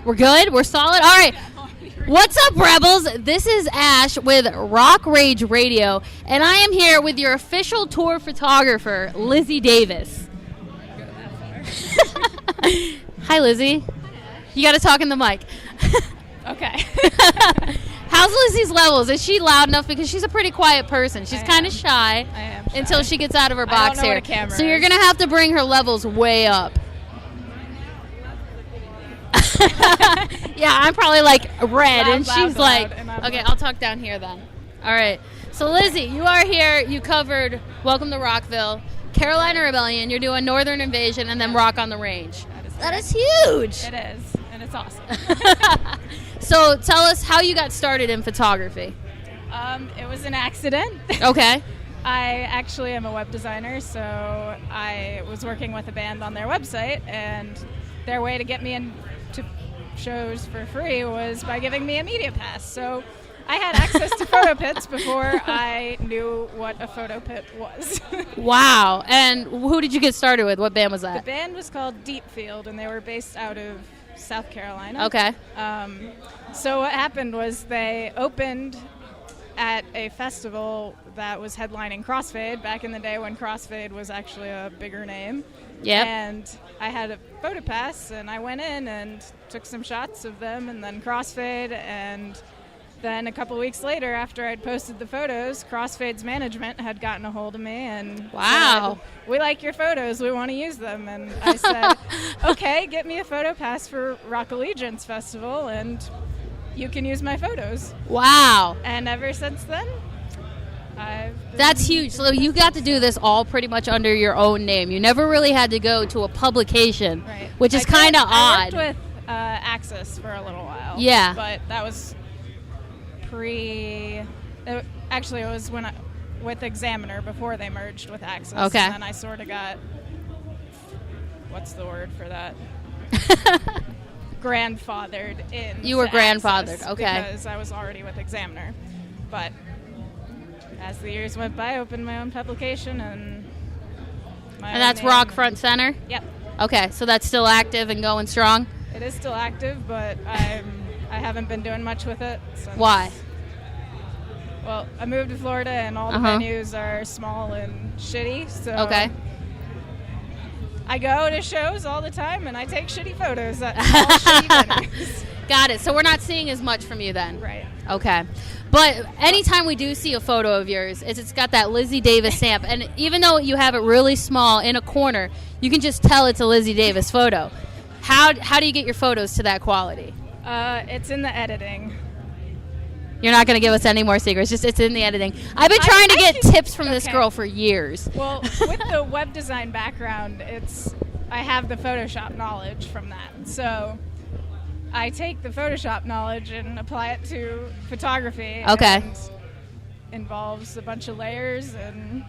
We're good? We're solid? All right. What's up, Rebels? This is Ash with Rock Rage Radio, and I am here with your official tour photographer, Lizzy Davis. Hi, Lizzy. You got to talk in the mic. Okay. How's Lizzy's levels? Is she loud enough? Because she's a pretty quiet person. She's kind of shy. I am shy. Until she gets out of her box I don't know here. what a camera So you're is. going to have to bring her levels way up. Yeah, I'm probably like red, Loud, and loud, she's loud, like, and I'm okay, like- I'll talk down here then. All right. So, Lizzy, you are here. You covered Welcome to Rockville, Carolina Rebellion. You're doing Northern Invasion, and then Rock on the Range. That is huge. It is, and it's awesome. So, tell us how you got started in photography. It was an accident. Okay. I actually am a web designer, so I was working with a band on their website, and their way to get me into shows for free was by giving me a media pass. So I had access to photo pits before I knew what a photo pit was. Wow. And who did you get started with? What band was The that? band was called Deep Field, and they were based out of South Carolina. Okay. So what happened was they opened at a festival that was headlining Crossfade back in the day when Crossfade was actually a bigger name. Yep. And I had a photo pass, and I went in and took some shots of them, and then Crossfade, and then a couple weeks later, after I'd posted the photos, Crossfade's management had gotten a hold of me and Wow. said, "We like your photos, we want to use them." And I said, "Okay, get me a photo pass for Rock Allegiance Festival, and you can use my photos." Wow. And ever since then, That's huge. So you got to do this all pretty much under your own name. You never really had to go to a publication, Right. which is I kind of I odd. worked with Axis for a little while. Yeah. But that was actually, it was with Examiner before they merged with Axis. Okay. And then I sort of got, what's the word for that? Grandfathered in. You were to grandfathered, Axis okay. Because I was already with Examiner. But as the years went by, I opened my own publication and And that's Rock Front Center? Yep. Okay, so that's still active and going strong? It is still active, but I haven't been doing much with it since. Why? Well, I moved to Florida, and all the venues are small and shitty, so Okay. I go to shows all the time, and I take shitty photos at small shitty venues. Got it. So we're not seeing as much from you then? Right. Okay. But anytime we do see a photo of yours, it's got that Lizzy Davis stamp. And even though you have it really small in a corner, you can just tell it's a Lizzy Davis photo. How do you get your photos to that quality? It's in the editing. You're not going to give us any more secrets. Just it's in the editing. I've been trying to get tips from this okay. girl for years. Well, with the web design background, I have the Photoshop knowledge from that. So I take the Photoshop knowledge and apply it to photography. Okay. And involves a bunch of layers and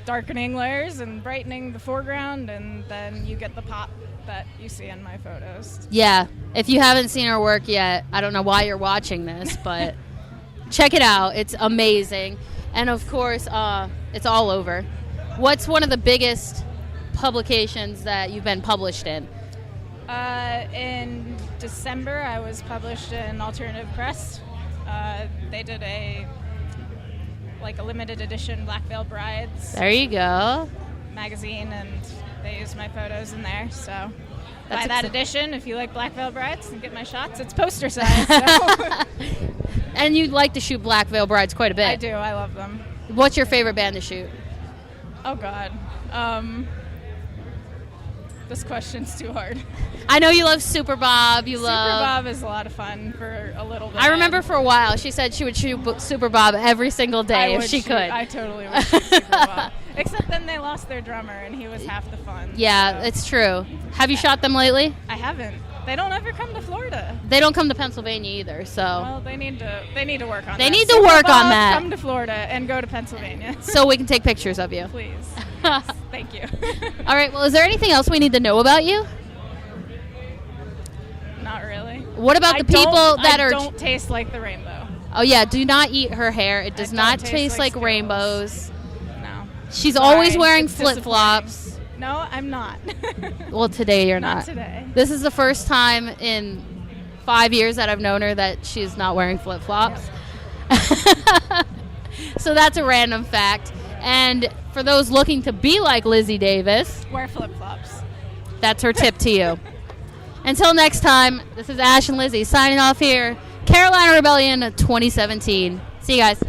darkening layers and brightening the foreground, and then you get the pop that you see in my photos. Yeah. If you haven't seen her work yet, I don't know why you're watching this, but check it out. It's amazing. And, of course, it's all over. What's one of the biggest publications that you've been published in? In December, I was published in Alternative Press. They did a limited edition Black Veil Brides There you go. magazine, and they used my photos in there. So buy That's that exci- edition if you like Black Veil Brides and get my shots. It's poster size. So. And you like to shoot Black Veil Brides quite a bit. I do. I love them. What's your favorite band to shoot? Oh, God. This question's too hard. I know you love Super Bob. Super Bob is a lot of fun for a little bit. I remember for a while she said she would shoot Super Bob every single day if she could. I totally would shoot Super Bob. Except then they lost their drummer, and he was half the fun. Yeah, so. it's true. Have you shot them lately? I haven't. They don't ever come to Florida. They don't come to Pennsylvania either, so Well, they need to work on that. They need to Super work on Bob, that. Come to Florida and go to Pennsylvania. so we can take pictures of you. Please. Yes, thank you. All right, well, is there anything else we need to know about you? Not really. What about the people that I are don't taste like the rainbow. Oh yeah, do not eat her hair. It does don't not taste taste like like Skittles. rainbows. No. She's Sorry, always wearing it's disappointing. flip-flops. No, I'm not. Well, today you're Not not. today. This is the first time in 5 years that I've known her that she's not wearing flip-flops. So that's a random fact. And for those looking to be like Lizzy Davis, wear flip-flops. That's her tip to you. Until next time, this is Ash and Lizzy signing off here. Carolina Rebellion 2017. See you guys.